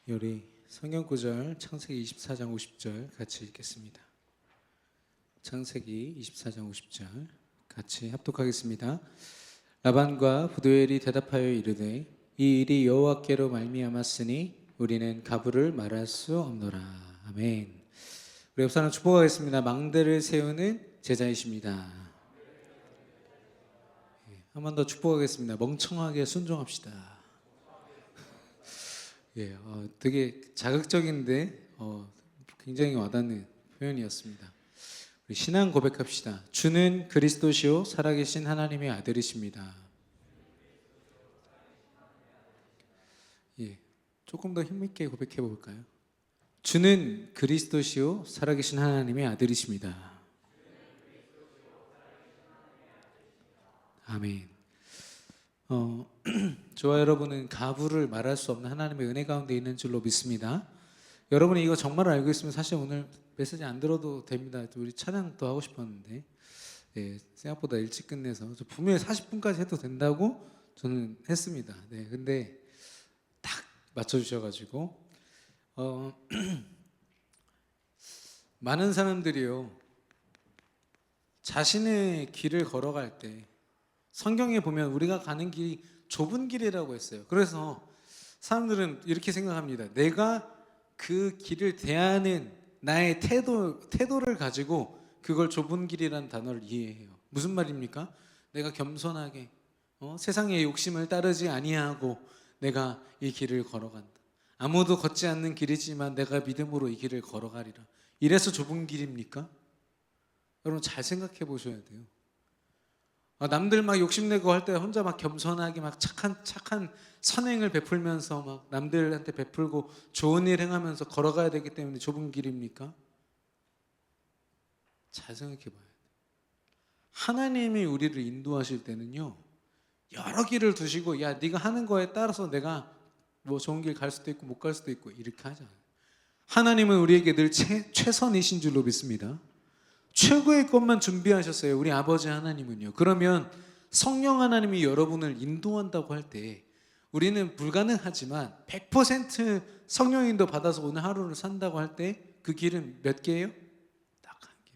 우리 성경 구절 창세기 24장 50절 같이 읽겠습니다. 창세기 24장 50절 같이 합독하겠습니다. 라반과 부두엘이 대답하여 이르되 이 일이 여호와께로 말미암았으니 우리는 가부를 말할 수 없노라. 아멘. 우리 옆 사람 축복하겠습니다. 망대를 세우는 제자이십니다. 한 번 더 축복하겠습니다. 멍청하게 순종합시다. 되게 자극적인데 굉장히 와닿는 표현이었습니다. 우리 신앙 고백합시다. 주는 그리스도시요 살아계신 하나님의 아들이십니다. 조금 더 힘있게 고백해 볼까요? 주는 그리스도시요 살아계신 하나님의 아들이십니다. 아멘. 저와 여러분은 가부를 말할 수 없는 하나님의 은혜 가운데 있는 줄로 믿습니다. 여러분이 이거 정말 알고 있으면 사실 오늘 메시지 안 들어도 됩니다. 우리 찬양도 하고 싶었는데 생각보다 일찍 끝내서 분명히 40분까지 해도 된다고 저는 했습니다. 근데 딱 맞춰주셔가지고 많은 사람들이요 자신의 길을 걸어갈 때 성경에 보면 우리가 가는 길이 좁은 길이라고 했어요. 그래서 사람들은 이렇게 생각합니다. 내가 그 길을 대하는 나의 태도를 가지고 그걸 좁은 길이라는 단어를 이해해요. 무슨 말입니까? 내가 겸손하게 세상의 욕심을 따르지 아니하고 내가 이 길을 걸어간다. 아무도 걷지 않는 길이지만 내가 믿음으로 이 길을 걸어가리라. 이래서 좁은 길입니까? 여러분 잘 생각해 보셔야 돼요. 남들 막 욕심내고 할 때 혼자 막 겸손하게 막 착한 선행을 베풀면서 막 남들한테 베풀고 좋은 일 행하면서 걸어가야 되기 때문에 좁은 길입니까? 잘 생각해 봐야 돼요. 하나님이 우리를 인도하실 때는요 여러 길을 두시고 야 네가 하는 거에 따라서 내가 뭐 좋은 길 갈 수도 있고 못 갈 수도 있고 이렇게 하잖아요. 하나님은 우리에게 늘 최선이신 줄로 믿습니다. 최고의 것만 준비하셨어요. 우리 아버지 하나님은요. 그러면 성령 하나님이 여러분을 인도한다고 할 때 우리는 불가능하지만 100% 성령 인도 받아서 오늘 하루를 산다고 할 때 그 길은 몇 개예요? 딱 한 길.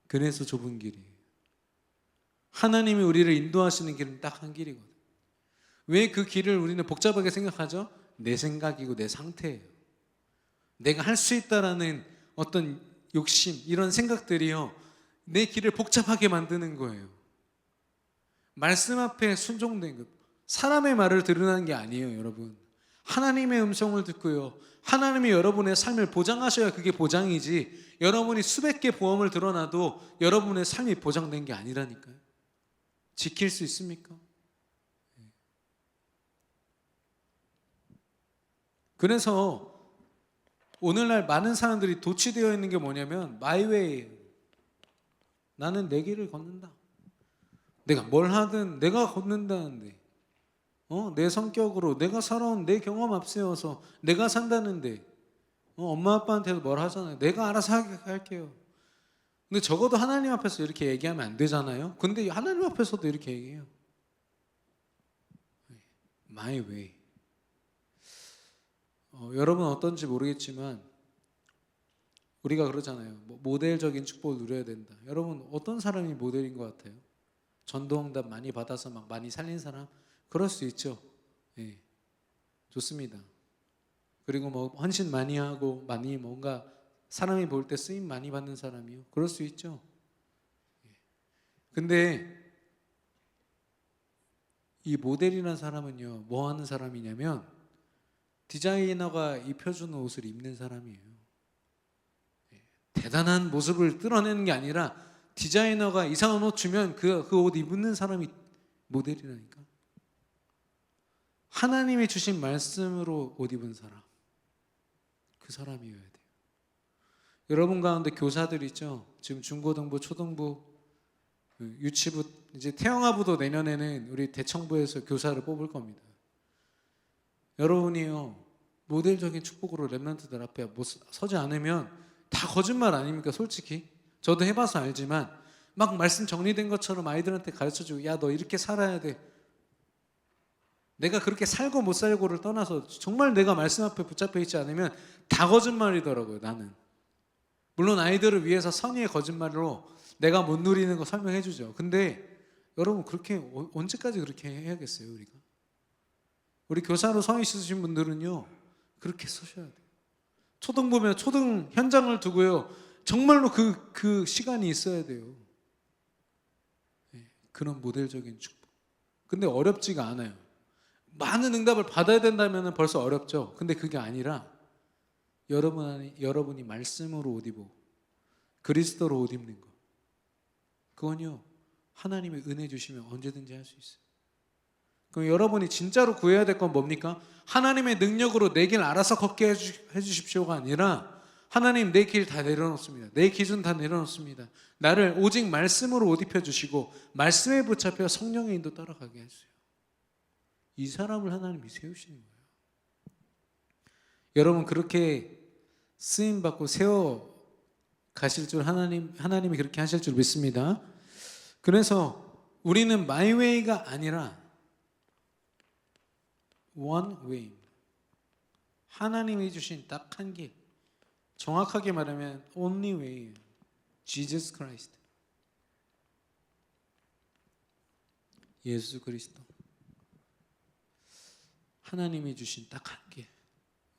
그래서 좁은 길이에요. 하나님이 우리를 인도하시는 길은 딱 한 길이거든요. 왜 그 길을 우리는 복잡하게 생각하죠? 내 생각이고 내 상태예요. 내가 할 수 있다라는 어떤 욕심, 이런 생각들이요 내 길을 복잡하게 만드는 거예요. 말씀 앞에 순종된 것, 사람의 말을 들으라는 게 아니에요. 여러분 하나님의 음성을 듣고요 하나님이 여러분의 삶을 보장하셔야 그게 보장이지 여러분이 수백 개 보험을 들어놔도 여러분의 삶이 보장된 게 아니라니까요. 지킬 수 있습니까? 그래서 오늘날 많은 사람들이 도취되어 있는 게 뭐냐면 마이웨이예요. 나는 내 길을 걷는다. 내가 뭘 하든 내가 걷는다는데 내 성격으로 내가 살아온 내 경험 앞세워서 내가 산다는데 엄마 아빠한테도 뭘 하잖아요. 내가 알아서 할게요. 근데 적어도 하나님 앞에서 이렇게 얘기하면 안 되잖아요. 근데 하나님 앞에서도 이렇게 얘기해요. My way. 여러분 어떤지 모르겠지만 우리가 그러잖아요. 모델적인 축복을 누려야 된다. 여러분 어떤 사람이 모델인 것 같아요? 전도응답 많이 받아서 막 많이 살린 사람? 그럴 수 있죠. 좋습니다. 그리고 뭐 헌신 많이 하고 많이 뭔가 사람이 볼 때 쓰임 많이 받는 사람이요. 그럴 수 있죠. 근데 이 모델이라는 사람은요 뭐 하는 사람이냐면 디자이너가 입혀주는 옷을 입는 사람이에요. 대단한 모습을 드러내는 게 아니라 디자이너가 이상한 옷 주면 그 옷 입는 사람이 모델이라니까. 하나님이 주신 말씀으로 옷 입은 사람, 그 사람이어야 돼요. 여러분 가운데 교사들 있죠? 지금 중고등부, 초등부, 유치부, 이제 태영아부도 내년에는 우리 대청부에서 교사를 뽑을 겁니다. 여러분이요 모델적인 축복으로 렘넌트들 앞에 서지 않으면 다 거짓말 아닙니까? 솔직히 저도 해봐서 알지만 막 말씀 정리된 것처럼 아이들한테 가르쳐주고 야 너 이렇게 살아야 돼. 내가 그렇게 살고 못 살고를 떠나서 정말 내가 말씀 앞에 붙잡혀 있지 않으면 다 거짓말이더라고요, 나는. 물론 아이들을 위해서 선의의 거짓말로 내가 못 누리는 거 설명해 주죠. 근데 여러분 그렇게 언제까지 그렇게 해야겠어요, 우리가? 우리 교사로 성의 있으신 분들은요, 그렇게 쓰셔야 돼요. 초등 보면 초등 현장을 두고요, 정말로 그 시간이 있어야 돼요. 그런 모델적인 축복. 근데 어렵지가 않아요. 많은 응답을 받아야 된다면 벌써 어렵죠. 근데 그게 아니라 여러분이 말씀으로 옷 입고 그리스도로 옷 입는 거, 그건요 하나님의 은혜 주시면 언제든지 할 수 있어요. 그럼 여러분이 진짜로 구해야 될 건 뭡니까? 하나님의 능력으로 내 길 알아서 걷게 해주십시오가 아니라, 하나님 내 길 다 내려놓습니다. 내 기준 다 내려놓습니다. 나를 오직 말씀으로 옷 입혀주시고 말씀에 붙잡혀 성령의 인도 따라가게 해주세요. 이 사람을 하나님이 세우시는 거예요. 여러분 그렇게 쓰임받고 세워 가실 줄 하나님이 그렇게 하실 줄 믿습니다. 그래서 우리는 my way가 아니라 one way, 하나님이 주신 딱 한 길, 정확하게 말하면 only way, Jesus Christ, 예수 그리스도. 하나님이 주신 딱 한 길.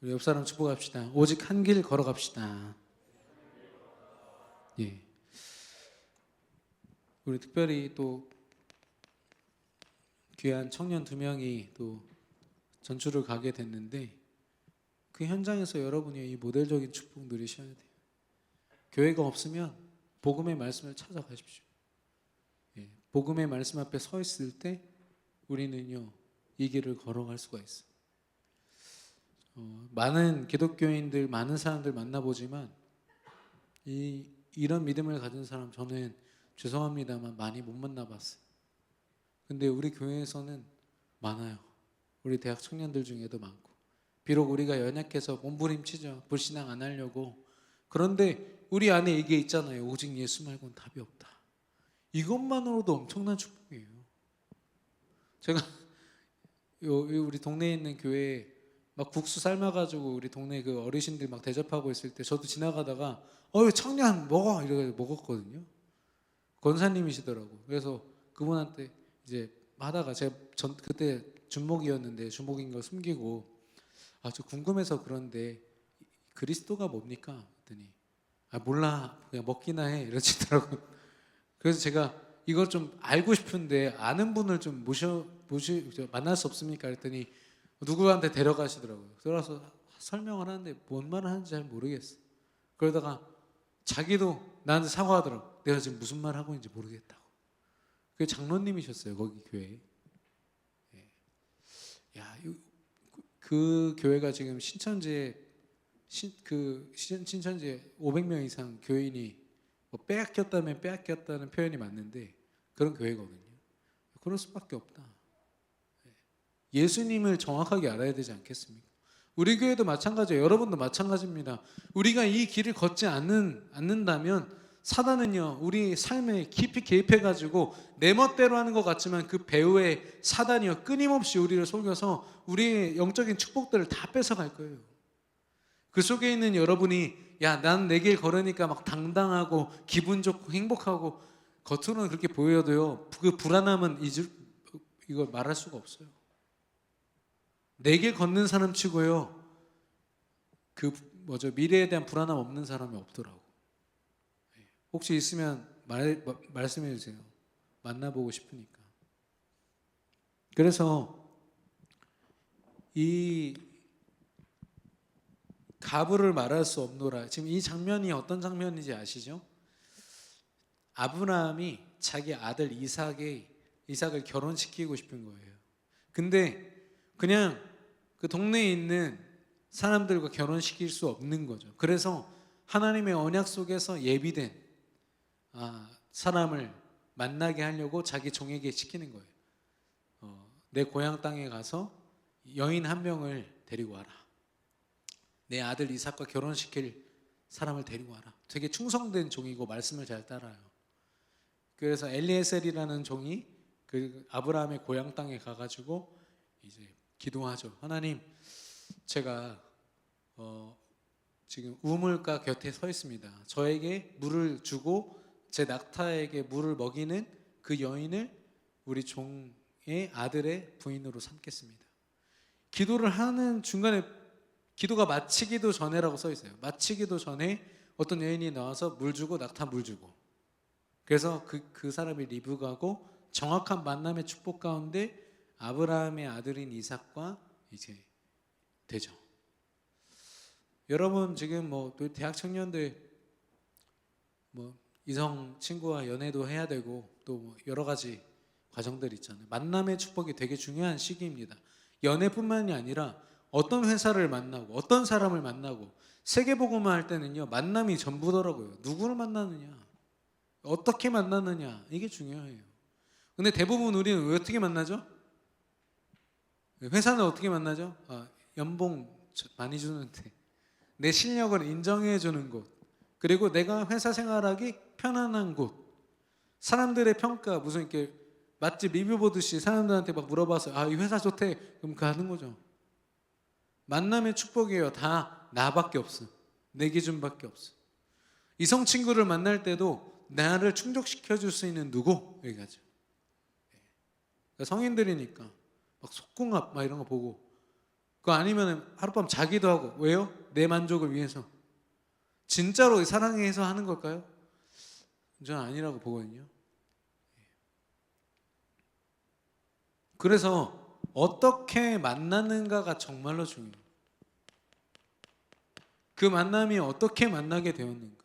우리 옆 사람 축복합시다. 오직 한 길 걸어갑시다. 예. 우리 특별히 또 귀한 청년 2명이 또 전출을 가게 됐는데, 그 현장에서 여러분이 이 모델적인 축복 누리셔야 돼요. 교회가 없으면 복음의 말씀을 찾아가십시오. 예. 복음의 말씀 앞에 서 있을 때 우리는요 이 길을 걸어갈 수가 있어요. 많은 기독교인들, 많은 사람들 만나보지만 이런 믿음을 가진 사람 저는 죄송합니다만 많이 못 만나봤어요. 근데 우리 교회에서는 많아요. 우리 대학 청년들 중에도 많고, 비록 우리가 연약해서 몸부림치죠. 불신앙 안 하려고. 그런데 우리 안에 이게 있잖아요. 오직 예수 말고는 답이 없다. 이것만으로도 엄청난 축복이에요. 제가 우리 동네에 있는 교회에 막 국수 삶아가지고 우리 동네 그 어르신들 막 대접하고 있을 때 저도 지나가다가 청년 먹어 이러고 먹었거든요. 권사님이시더라고. 그래서 그분한테 이제 하다가 제가 그때 준목이었는데 준목인 걸 숨기고, 저 궁금해서 그런데 그리스도가 뭡니까? 그랬더니 몰라 그냥 먹기나 해 이러시더라고요. 그래서 제가 이걸 좀 알고 싶은데 아는 분을 좀 만날 수 없습니까? 그랬더니 누구한테 데려가시더라고요. 들어서 설명을 하는데 뭔 말을 하는지 잘 모르겠어. 그러다가 자기도 나한테 사과하더라고. 내가 지금 무슨 말 하고 있는지 모르겠다고. 그게 장로님이셨어요, 거기 교회에. 야, 그 교회가 지금 신천지에 500명 이상 교인이 뭐 빼앗겼다면 빼앗겼다는 표현이 맞는데 그런 교회거든요. 그럴 수밖에 없다. 예수님을 정확하게 알아야 되지 않겠습니까? 우리 교회도 마찬가지예요. 여러분도 마찬가지입니다. 우리가 이 길을 걷지 않는다면 사단은요 우리 삶에 깊이 개입해가지고 내 멋대로 하는 것 같지만 그 배후에 사단이요 끊임없이 우리를 속여서 우리의 영적인 축복들을 다 뺏어갈 거예요. 그 속에 있는 여러분이 난 내 길 걸으니까 막 당당하고 기분 좋고 행복하고 겉으로는 그렇게 보여도요 그 불안함은 이거 말할 수가 없어요. 내 길 걷는 사람 치고요 미래에 대한 불안함 없는 사람이 없더라고. 혹시 있으면 말씀해 주세요. 만나보고 싶으니까. 그래서 이 가부를 말할 수 없노라. 지금 이 장면이 어떤 장면인지 아시죠? 아브라함이 자기 아들 이삭을 결혼시키고 싶은 거예요. 근데 그냥 그 동네에 있는 사람들과 결혼시킬 수 없는 거죠. 그래서 하나님의 언약 속에서 예비된 사람을 만나게 하려고 자기 종에게 시키는 거예요. 내 고향 땅에 가서 여인 한 명을 데리고 와라. 내 아들 이삭과 결혼시킬 사람을 데리고 와라. 되게 충성된 종이고 말씀을 잘 따라요. 그래서 엘리에셀이라는 종이 그 아브라함의 고향 땅에 가가지고 이제 기도하죠. 하나님, 제가 지금 우물가 곁에 서 있습니다. 저에게 물을 주고 제 낙타에게 물을 먹이는 그 여인을 우리 종의 아들의 부인으로 삼겠습니다. 기도를 하는 중간에 기도가 마치기도 전에라고 써 있어요. 마치기도 전에 어떤 여인이 나와서 물 주고 낙타 물 주고, 그래서 그 사람이 리브가고 정확한 만남의 축복 가운데 아브라함의 아들인 이삭과 이제 되죠. 여러분 지금 뭐 대학 청년들 뭐 이성 친구와 연애도 해야 되고 또 뭐 여러 가지 과정들 있잖아요. 만남의 축복이 되게 중요한 시기입니다. 연애뿐만이 아니라 어떤 회사를 만나고 어떤 사람을 만나고 세계복음화 할 때는요, 만남이 전부더라고요. 누구를 만나느냐, 어떻게 만나느냐, 이게 중요해요. 근데 대부분 우리는 왜 어떻게 만나죠? 회사는 어떻게 만나죠? 연봉 많이 주는데 내 실력을 인정해 주는 곳, 그리고 내가 회사 생활하기 편안한 곳, 사람들의 평가, 무슨 이렇게 맛집 리뷰 보듯이 사람들한테 막 물어봐서 이 회사 좋대, 그럼 가는 거죠. 만남의 축복이에요. 다 나밖에 없어. 내 기준밖에 없어. 이성 친구를 만날 때도 나를 충족시켜 줄 수 있는 누구? 여기 가죠. 그러니까 성인들이니까 막 속궁합 막 이런 거 보고, 그거 아니면 하룻밤 자기도 하고. 왜요? 내 만족을 위해서. 진짜로 사랑해서 하는 걸까요? 저는 아니라고 보거든요. 그래서 어떻게 만나는가가 정말로 중요해요. 그 만남이 어떻게 만나게 되었는가.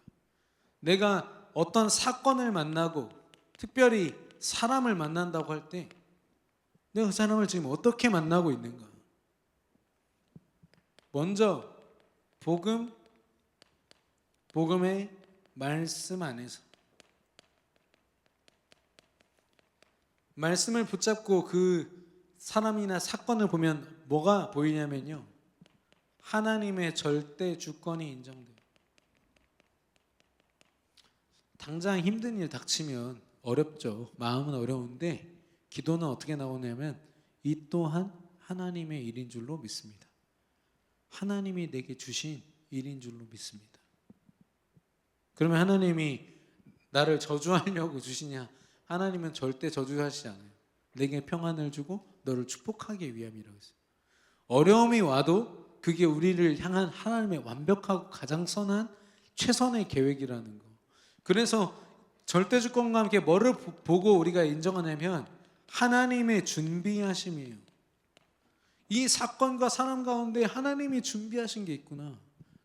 내가 어떤 사건을 만나고 특별히 사람을 만난다고 할 때 내가 그 사람을 지금 어떻게 만나고 있는가. 먼저 복음의 말씀 안에서 말씀을 붙잡고 그 사람이나 사건을 보면 뭐가 보이냐면요, 하나님의 절대 주권이 인정돼요. 당장 힘든 일 닥치면 어렵죠. 마음은 어려운데 기도는 어떻게 나오냐면 이 또한 하나님의 일인 줄로 믿습니다. 하나님이 내게 주신 일인 줄로 믿습니다. 그러면 하나님이 나를 저주하려고 주시냐? 하나님은 절대 저주하시지 않아요. 내게 평안을 주고 너를 축복하기 위함이라고 했어요. 어려움이 와도 그게 우리를 향한 하나님의 완벽하고 가장 선한 최선의 계획이라는 거. 그래서 절대 주권과 함께 뭐를 보고 우리가 인정하냐면 하나님의 준비하심이에요. 이 사건과 사람 가운데 하나님이 준비하신 게 있구나.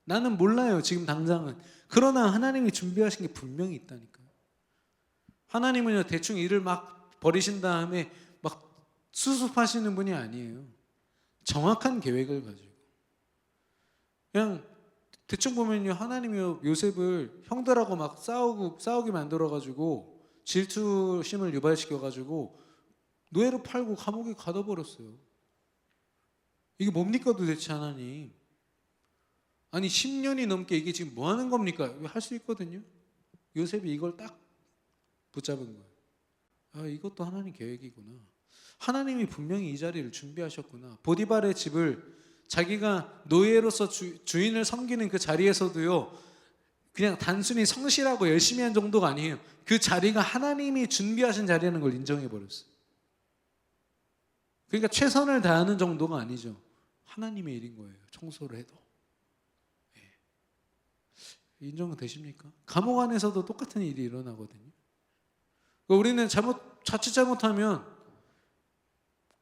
나는 몰라요, 지금 당장은. 그러나 하나님이 준비하신 게 분명히 있다니까요. 하나님은요, 대충 일을 막 버리신 다음에 막 수습하시는 분이 아니에요. 정확한 계획을 가지고. 그냥 대충 보면요, 하나님이 요셉을 형들하고 막 싸우게 만들어가지고 질투심을 유발시켜가지고 노예로 팔고 감옥에 가둬버렸어요. 이게 뭡니까 도대체 하나님? 아니 10년이 넘게 이게 지금 뭐 하는 겁니까? 할 수 있거든요. 요셉이 이걸 딱 붙잡은 거예요. 이것도 하나님 계획이구나. 하나님이 분명히 이 자리를 준비하셨구나. 보디발의 집을 자기가 노예로서 주인을 섬기는 그 자리에서도요, 그냥 단순히 성실하고 열심히 한 정도가 아니에요. 그 자리가 하나님이 준비하신 자리라는 걸 인정해 버렸어요. 그러니까 최선을 다하는 정도가 아니죠. 하나님의 일인 거예요. 청소를 해도. 인정되십니까? 감옥 안에서도 똑같은 일이 일어나거든요. 우리는 자칫 잘못하면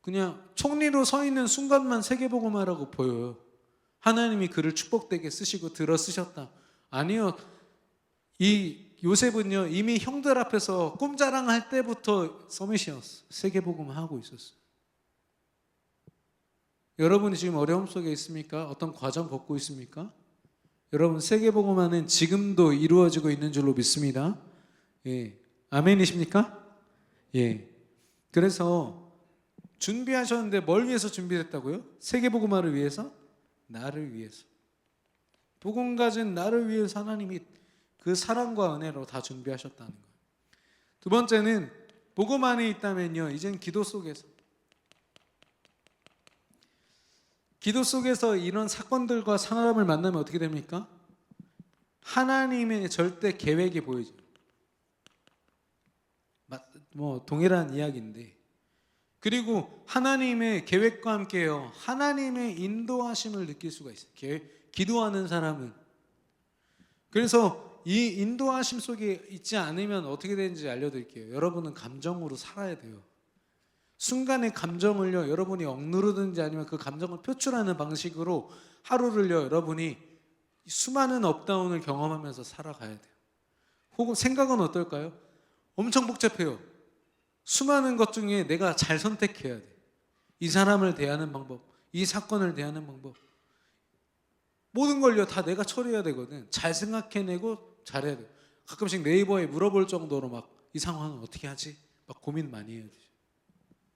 그냥 총리로 서 있는 순간만 세계복음화라고 보여요. 하나님이 그를 축복되게 쓰시고 들어 쓰셨다. 아니요. 이 요셉은요, 이미 형들 앞에서 꿈자랑할 때부터 서밋이었어. 세계복음화하고 있었어요. 여러분이 지금 어려움 속에 있습니까? 어떤 과정 겪고 있습니까? 여러분, 세계복음화는 지금도 이루어지고 있는 줄로 믿습니다. 예. 아멘이십니까? 예. 그래서 준비하셨는데 뭘 위해서 준비했다고요? 세계복음화를 위해서? 나를 위해서. 복음 가진 나를 위해서 하나님이 그 사랑과 은혜로 다 준비하셨다는 거예요. 두 번째는 복음 안에 있다면요, 이젠 기도 속에서. 기도 속에서 이런 사건들과 사람을 만나면 어떻게 됩니까? 하나님의 절대 계획이 보이죠. 뭐 동일한 이야기인데, 그리고 하나님의 계획과 함께요, 하나님의 인도하심을 느낄 수가 있어요. 기도하는 사람은. 그래서 이 인도하심 속에 있지 않으면 어떻게 되는지 알려드릴게요. 여러분은 감정으로 살아야 돼요. 순간의 감정을요, 여러분이 억누르든지 아니면 그 감정을 표출하는 방식으로 하루를요, 여러분이 수많은 업다운을 경험하면서 살아가야 돼요. 혹은 생각은 어떨까요? 엄청 복잡해요. 수많은 것 중에 내가 잘 선택해야 돼. 이 사람을 대하는 방법, 이 사건을 대하는 방법, 모든 걸요 다 내가 처리해야 되거든. 잘 생각해내고 잘해야 돼. 가끔씩 네이버에 물어볼 정도로 막 이 상황은 어떻게 하지? 막 고민 많이 해야 되죠.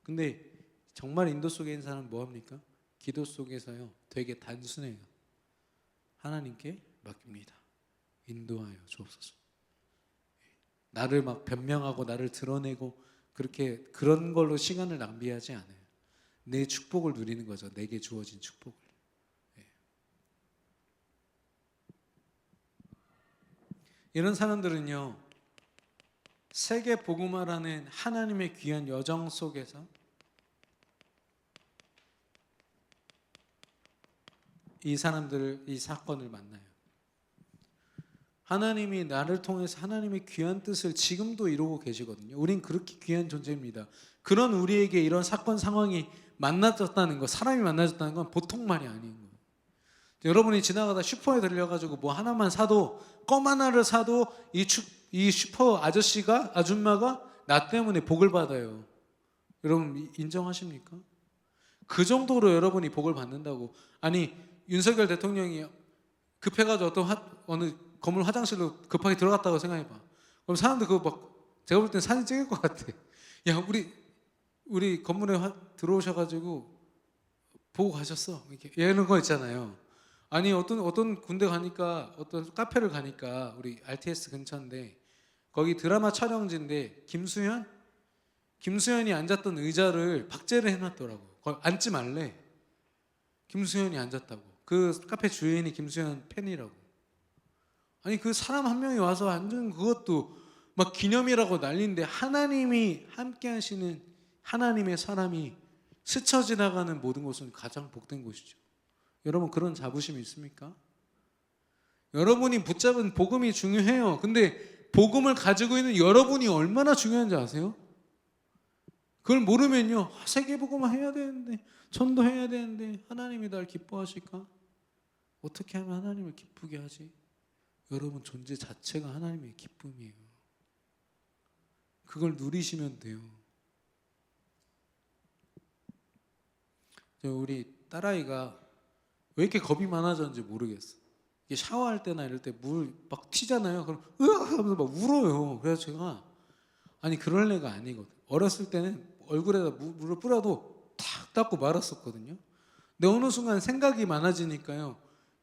근데 정말 인도 속에 있는 사람은 뭐합니까? 기도 속에서요 되게 단순해요. 하나님께 맡깁니다. 인도하여 주옵소서. 나를 막 변명하고 나를 드러내고 그런 걸로 시간을 낭비하지 않아요. 내 축복을 누리는 거죠. 내게 주어진 축복을. 이런 사람들은요, 세계 복음화라는 하나님의 귀한 여정 속에서 이 사건을 만나요. 하나님이 나를 통해서 하나님의 귀한 뜻을 지금도 이루고 계시거든요. 우린 그렇게 귀한 존재입니다. 그런 우리에게 이런 사건 상황이 만나졌다는 거, 사람이 만나졌다는 건 보통 말이 아닌 거예요. 여러분이 지나가다 슈퍼에 들려가지고 뭐 하나만 사도, 껌 하나를 사도 이 슈퍼 아줌마가 나 때문에 복을 받아요. 여러분 인정하십니까? 그 정도로 여러분이 복을 받는다고. 아니, 윤석열 대통령이 급해가지고 어느 건물 화장실로 급하게 들어갔다고 생각해봐. 그럼 사람들 그거 막 제가 볼 땐 사진 찍을 것 같아. 야, 우리 건물에 들어오셔가지고 보고 가셨어. 이런 거 있잖아요. 아니, 어떤 군대 가니까, 어떤 카페를 가니까, 우리 RTS 근처인데 거기 드라마 촬영지인데 김수현이 앉았던 의자를 박제를 해놨더라고. 거기 앉지 말래. 김수현이 앉았다고. 그 카페 주인이 김수현 팬이라고. 아니, 그 사람 한 명이 와서 앉은 그것도 막 기념이라고 난리인데, 하나님이 함께 하시는 하나님의 사람이 스쳐 지나가는 모든 곳은 가장 복된 곳이죠. 여러분 그런 자부심이 있습니까? 여러분이 붙잡은 복음이 중요해요. 근데 복음을 가지고 있는 여러분이 얼마나 중요한지 아세요? 그걸 모르면요, 세계복음화 해야 되는데, 전도해야 되는데 하나님이 날 기뻐하실까? 어떻게 하면 하나님을 기쁘게 하지? 여러분 존재 자체가 하나님의 기쁨이에요. 그걸 누리시면 돼요. 우리 딸아이가 왜 이렇게 겁이 많아졌는지 모르겠어. 이게 샤워할 때나 이럴 때 물 막 튀잖아요. 그럼 으악 하면서 막 울어요. 그래서 제가 아니 그럴 애가 아니거든. 어렸을 때는 얼굴에다 물을 뿌려도 탁 닦고 말았었거든요. 근데 어느 순간 생각이 많아지니까요,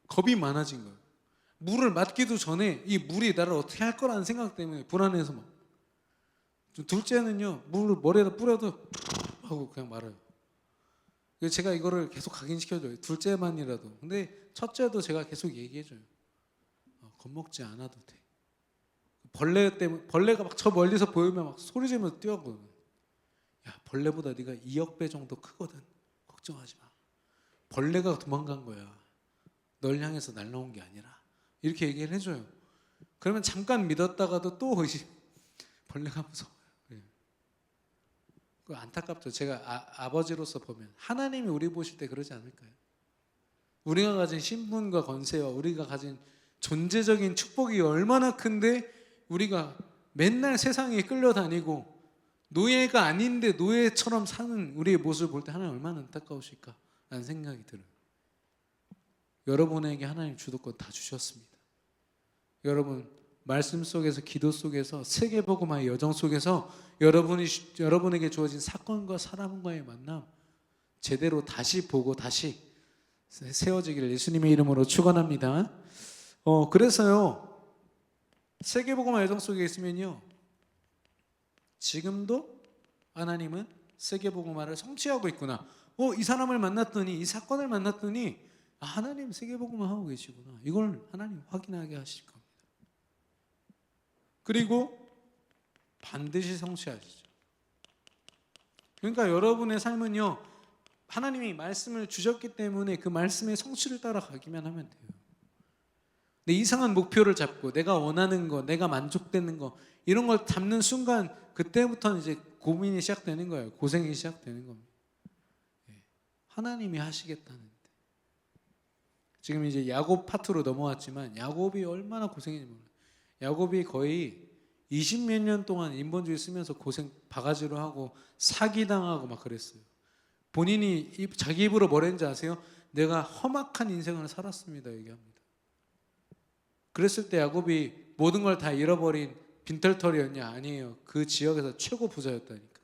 겁이 많아진 거예요. 물을 맞기도 전에 이 물이 나를 어떻게 할 거라는 생각 때문에 불안해서 막. 둘째는요, 물을 머리에다 뿌려도 하고 그냥 말아요. 그래서 제가 이거를 계속 각인시켜줘요. 둘째만이라도. 근데 첫째도 제가 계속 얘기해줘요. 겁먹지 않아도 돼. 벌레가 막 저 멀리서 보이면 막 소리 지르면서 뛰어오거든. 야, 벌레보다 네가 2억 배 정도 크거든. 걱정하지 마. 벌레가 도망간 거야. 널 향해서 날라온 게 아니라. 이렇게 얘기를 해줘요. 그러면 잠깐 믿었다가도 또 벌레가 무서워요. 안타깝죠. 제가 아버지로서 보면 하나님이 우리 보실 때 그러지 않을까요? 우리가 가진 신분과 권세와 우리가 가진 존재적인 축복이 얼마나 큰데 우리가 맨날 세상에 끌려다니고 노예가 아닌데 노예처럼 사는 우리의 모습을 볼 때 하나님 얼마나 안타까우실까 라는 생각이 들어요. 여러분에게 하나님 주도권 다 주셨습니다. 여러분 말씀 속에서, 기도 속에서, 세계복음화의 여정 속에서 여러분에게 주어진 사건과 사람과의 만남 제대로 다시 보고 다시 세워지기를 예수님의 이름으로 축원합니다. 그래서요, 세계복음화 여정 속에 있으면요, 지금도 하나님은 세계복음화를 성취하고 있구나. 이 사람을 만났더니, 이 사건을 만났더니 하나님 세계복음을 하고 계시구나. 이걸 하나님 확인하게 하실 겁니다. 그리고 반드시 성취하시죠. 그러니까 여러분의 삶은요, 하나님이 말씀을 주셨기 때문에 그 말씀의 성취를 따라가기만 하면 돼요. 내 이상한 목표를 잡고 내가 원하는 거, 내가 만족되는 거, 이런 걸 잡는 순간 그때부터는 이제 고민이 시작되는 거예요. 고생이 시작되는 겁니다. 하나님이 하시겠다는데. 지금 이제 야곱 파트로 넘어왔지만 야곱이 얼마나 고생했는지 몰라요. 야곱이 거의 20몇 년 동안 인본주의 쓰면서 고생 바가지로 하고 사기당하고 막 그랬어요. 본인이 자기 입으로 뭐랬는지 아세요? 내가 험악한 인생을 살았습니다 얘기합니다. 그랬을 때 야곱이 모든 걸 다 잃어버린 빈털터리였냐? 아니에요. 그 지역에서 최고 부자였다니까.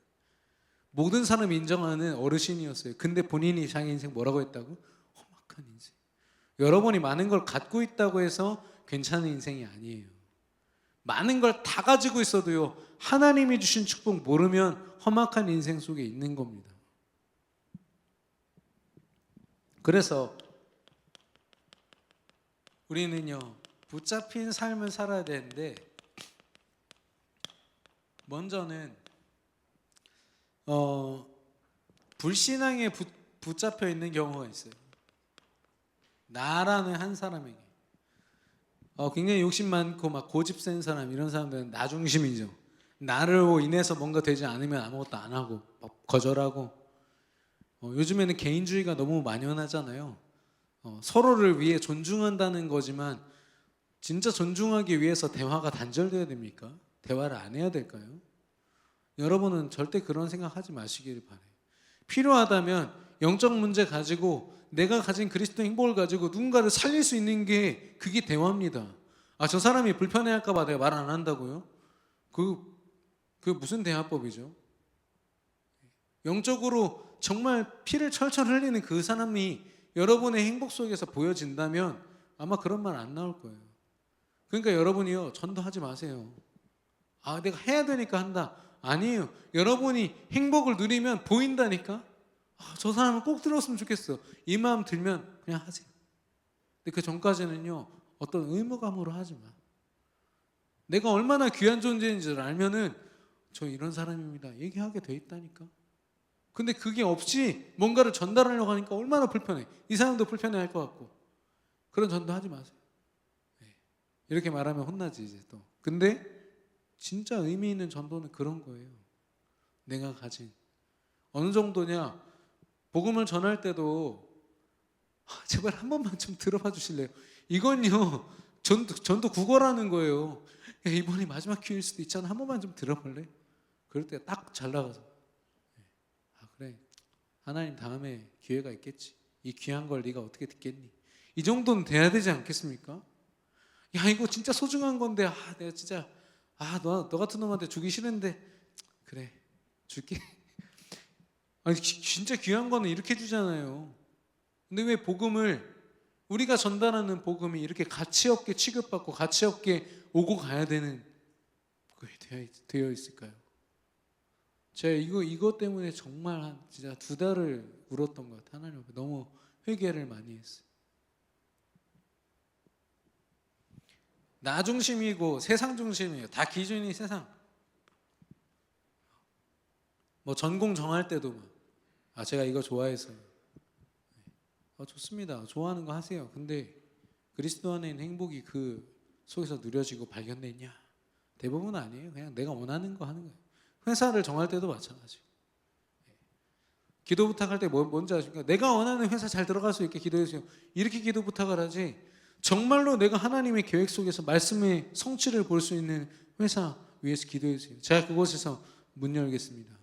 모든 사람이 인정하는 어르신이었어요. 근데 본인이 자기 인생 뭐라고 했다고? 험악한 인생. 여러분이 많은 걸 갖고 있다고 해서 괜찮은 인생이 아니에요. 많은 걸 다 가지고 있어도요, 하나님이 주신 축복 모르면 험악한 인생 속에 있는 겁니다. 그래서 우리는요, 붙잡힌 삶을 살아야 되는데, 먼저는 불신앙에 붙잡혀 있는 경우가 있어요. 나라는 한 사람에게 굉장히 욕심 많고 막 고집 센 사람, 이런 사람들은 나 중심이죠. 나로 인해서 뭔가 되지 않으면 아무것도 안 하고 거절하고. 요즘에는 개인주의가 너무 만연하잖아요. 서로를 위해 존중한다는 거지만 진짜 존중하기 위해서 대화가 단절돼야 됩니까? 대화를 안 해야 될까요? 여러분은 절대 그런 생각하지 마시기를 바라요. 필요하다면 영적 문제 가지고 내가 가진 그리스도 행복을 가지고 누군가를 살릴 수 있는 게 그게 대화입니다. 저 사람이 불편해할까 봐 내가 말 안 한다고요? 그 무슨 대화법이죠? 영적으로 정말 피를 철철 흘리는 그 사람이 여러분의 행복 속에서 보여진다면 아마 그런 말 안 나올 거예요. 그러니까 여러분이요, 전도하지 마세요. 내가 해야 되니까 한다. 아니에요. 여러분이 행복을 누리면 보인다니까. 저 사람은 꼭 들었으면 좋겠어. 이 마음 들면 그냥 하세요. 근데 그 전까지는요, 어떤 의무감으로 하지 마. 내가 얼마나 귀한 존재인지를 알면은 저 이런 사람입니다 얘기하게 돼 있다니까. 근데 그게 없이 뭔가를 전달하려고 하니까 얼마나 불편해. 이 사람도 불편해할 것 같고. 그런 전도 하지 마세요. 이렇게 말하면 혼나지 이제 또. 근데 진짜 의미 있는 전도는 그런 거예요. 내가 가진 어느 정도냐, 복음을 전할 때도 제발 한 번만 좀 들어봐 주실래요? 이건요, 전도 구걸하는 거예요. 이번이 마지막 기회일 수도 있잖아. 한 번만 좀 들어볼래? 그럴 때 딱 잘 나가서, 그래, 하나님 다음에 기회가 있겠지. 이 귀한 걸 네가 어떻게 듣겠니? 이 정도는 돼야 되지 않겠습니까? 이거 진짜 소중한 건데, 내가 진짜 너 같은 놈한테 주기 싫은데, 그래, 줄게. 진짜 귀한 거는 이렇게 주잖아요. 근데 왜 복음을, 우리가 전달하는 복음이 이렇게 가치 없게 취급받고 가치 없게 오고 가야 되는 그게 되어 있을까요? 제가 이거 때문에 정말 진짜 2달을 울었던 것 같아요. 하나님 앞에 너무 회개를 많이 했어요. 나 중심이고 세상 중심이에요. 다 기준이 세상. 뭐 전공 정할 때도 제가 이거 좋아해서 좋습니다. 좋아하는 거 하세요. 근데 그리스도 안에 있는 행복이 그 속에서 누려지고 발견되냐? 대부분 아니에요. 그냥 내가 원하는 거 하는 거예요. 회사를 정할 때도 마찬가지고. 기도 부탁할 때 뭔지 아십니까? 내가 원하는 회사 잘 들어갈 수 있게 기도해 주세요. 이렇게 기도 부탁을 하지, 정말로 내가 하나님의 계획 속에서 말씀의 성취를 볼 수 있는 회사 위해서 기도해 주세요. 제가 그곳에서 문 열겠습니다.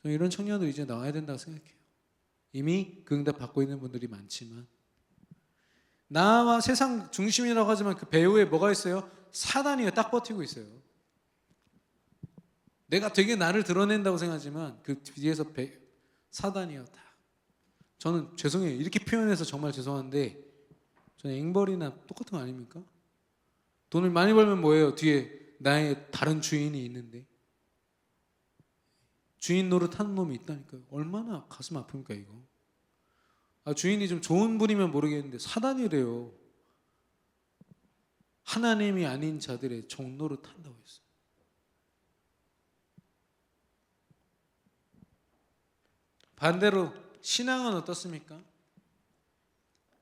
저는 이런 청년들 이제 나와야 된다고 생각해요. 이미 그 응답 받고 있는 분들이 많지만, 나와 세상 중심이라고 하지만 그 배후에 뭐가 있어요? 사단이 딱 버티고 있어요. 내가 되게 나를 드러낸다고 생각하지만 그 뒤에서 사단이요 다. 저는 죄송해요. 이렇게 표현해서 정말 죄송한데, 저는 앵벌이나 똑같은 거 아닙니까? 돈을 많이 벌면 뭐예요? 뒤에 나의 다른 주인이 있는데. 주인 노릇하는 놈이 있다니까요. 얼마나 가슴 아픕니까 이거. 주인이 좀 좋은 분이면 모르겠는데 사단이래요. 하나님이 아닌 자들의 종 노릇한다고 했어요. 반대로 신앙은 어떻습니까?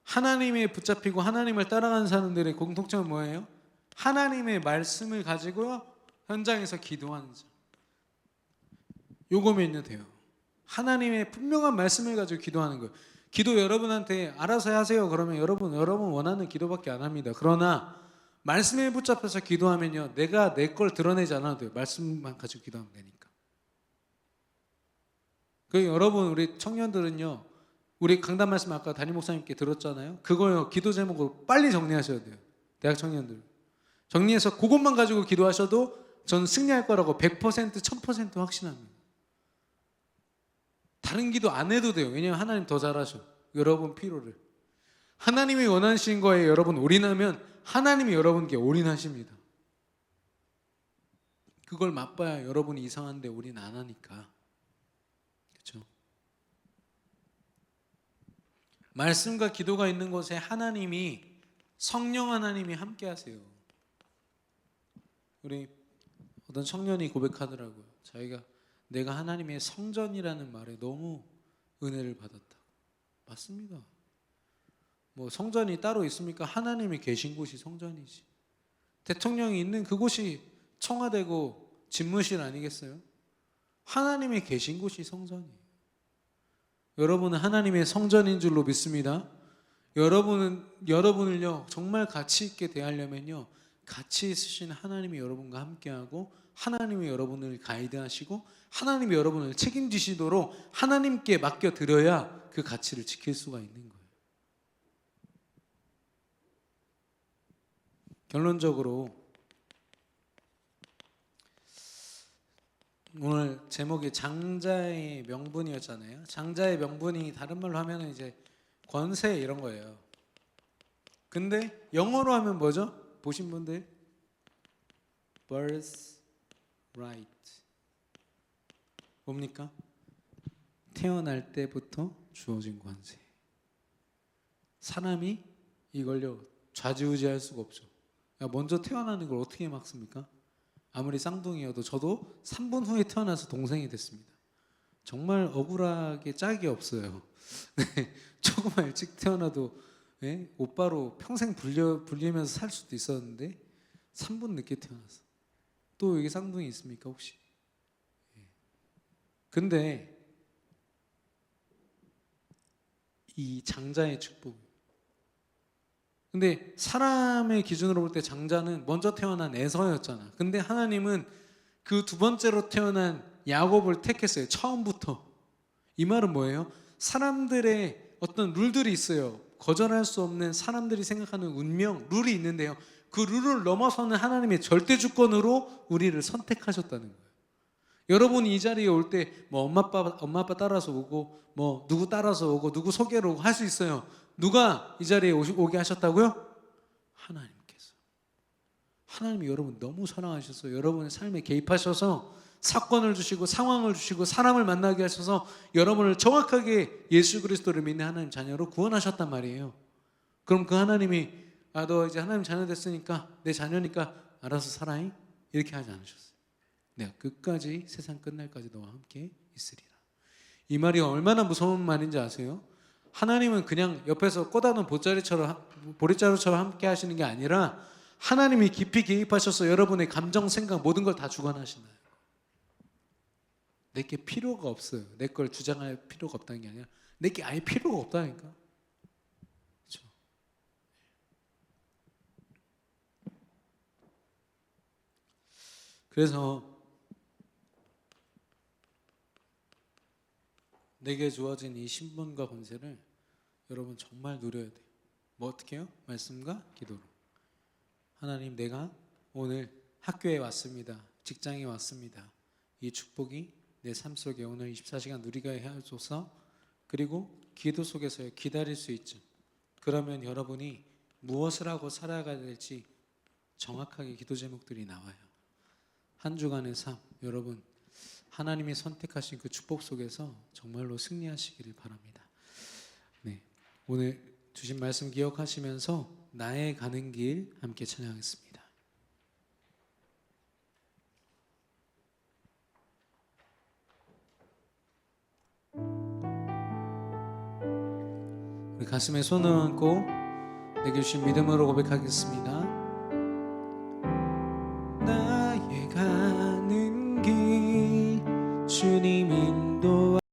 하나님에 붙잡히고 하나님을 따라가는 사람들의 공통점은 뭐예요? 하나님의 말씀을 가지고 현장에서 기도하는 자. 요거면요 돼요. 하나님의 분명한 말씀을 가지고 기도하는 거예요. 기도 여러분한테 알아서 하세요 그러면 여러분 원하는 기도밖에 안 합니다. 그러나 말씀에 붙잡혀서 기도하면요, 내가 내 걸 드러내지 않아도 돼요. 말씀만 가지고 기도하면 되니까. 여러분, 우리 청년들은요, 우리 강단 말씀 아까 담임 목사님께 들었잖아요. 그거요, 기도 제목으로 빨리 정리하셔야 돼요. 대학 청년들 정리해서 그것만 가지고 기도하셔도 저는 승리할 거라고 100% 1000% 확신합니다. 다른 기도 안 해도 돼요. 왜냐하면 하나님 더 잘하셔. 여러분 필요를 하나님이 원하시는 거에 여러분 올인하면 하나님이 여러분께 올인하십니다. 그걸 맛봐야 여러분이 이상한데 올인 안 하니까. 그렇죠? 말씀과 기도가 있는 곳에 하나님이, 성령 하나님이 함께 하세요. 우리 어떤 청년이 고백하더라고요. 자기가 내가 하나님의 성전이라는 말에 너무 은혜를 받았다. 맞습니다. 뭐 성전이 따로 있습니까? 하나님이 계신 곳이 성전이지. 대통령이 있는 그곳이 청와대고 집무실 아니겠어요? 하나님이 계신 곳이 성전이에요. 여러분은 하나님의 성전인 줄로 믿습니다. 여러분을요 정말 가치 있게 대하려면요, 가치 있으신 하나님이 여러분과 함께하고 하나님이 여러분을 가이드하시고 하나님이 여러분을 책임지시도록 하나님께 맡겨드려야 그 가치를 지킬 수가 있는 거예요. 결론적으로 오늘 제목이 장자의 명분이었잖아요. 장자의 명분이 다른 말로 하면 이제 권세 이런 거예요. 근데 영어로 하면 뭐죠? 보신 분들? birthright. 뭡니까? 태어날 때부터 주어진 권세. 사람이 이걸요 좌지우지할 수가 없죠. 먼저 태어나는 걸 어떻게 막습니까? 아무리 쌍둥이여도 저도 3분 후에 태어나서 동생이 됐습니다. 정말 억울하게 짝이 없어요. 네, 조금만 일찍 태어나도 오빠로 평생 불리면서 살 수도 있었는데 3분 늦게 태어났어. 또 여기 쌍둥이 있습니까 혹시? 근데 이 장자의 축복, 근데 사람의 기준으로 볼 때 장자는 먼저 태어난 에서였잖아. 근데 하나님은 그 두 번째로 태어난 야곱을 택했어요. 처음부터. 이 말은 뭐예요? 사람들의 어떤 룰들이 있어요. 거절할 수 없는 사람들이 생각하는 운명, 룰이 있는데요, 그 룰을 넘어서는 하나님의 절대 주권으로 우리를 선택하셨다는 거예요. 여러분이 이 자리에 올 때 뭐 엄마 아빠 따라서 오고 뭐 누구 따라서 오고 누구 소개로 오고 할 수 있어요. 누가 이 자리에 오게 하셨다고요? 하나님께서. 하나님이 여러분 너무 사랑하셔서 여러분의 삶에 개입하셔서 사건을 주시고 상황을 주시고 사람을 만나게 하셔서 여러분을 정확하게 예수 그리스도를 믿는 하나님 자녀로 구원하셨단 말이에요. 그럼 그 하나님이 너 이제 하나님 자녀 됐으니까 내 자녀니까 알아서 살아잉? 이렇게 하지 않으셨어요. 내가 끝까지 세상 끝날까지 너와 함께 있으리라. 이 말이 얼마나 무서운 말인지 아세요? 하나님은 그냥 옆에서 꽂아놓은 보릿자루처럼 함께 하시는 게 아니라 하나님이 깊이 개입하셔서 여러분의 감정, 생각 모든 걸 다 주관하시나요? 내게 필요가 없어요. 내 걸 주장할 필요가 없다는 게 아니라 내게 아예 필요가 없다니까. 그렇죠? 그래서 내게 주어진 이 신분과 권세를 여러분 정말 누려야 돼요. 뭐 어떻게 해요? 말씀과 기도로. 하나님, 내가 오늘 학교에 왔습니다. 직장에 왔습니다. 이 축복이 내 삶 속에 오늘 24시간 누리게 해줘서, 그리고 기도 속에서 기다릴 수 있죠. 그러면 여러분이 무엇을 하고 살아가야 될지 정확하게 기도 제목들이 나와요. 한 주간의 삶, 여러분 하나님이 선택하신 그 축복 속에서 정말로 승리하시기를 바랍니다. 네, 오늘 주신 말씀 기억하시면서 나의 가는 길 함께 찬양하겠습니다. 우리 가슴에 손을 얹고 내게 주신 믿음으로 고백하겠습니다.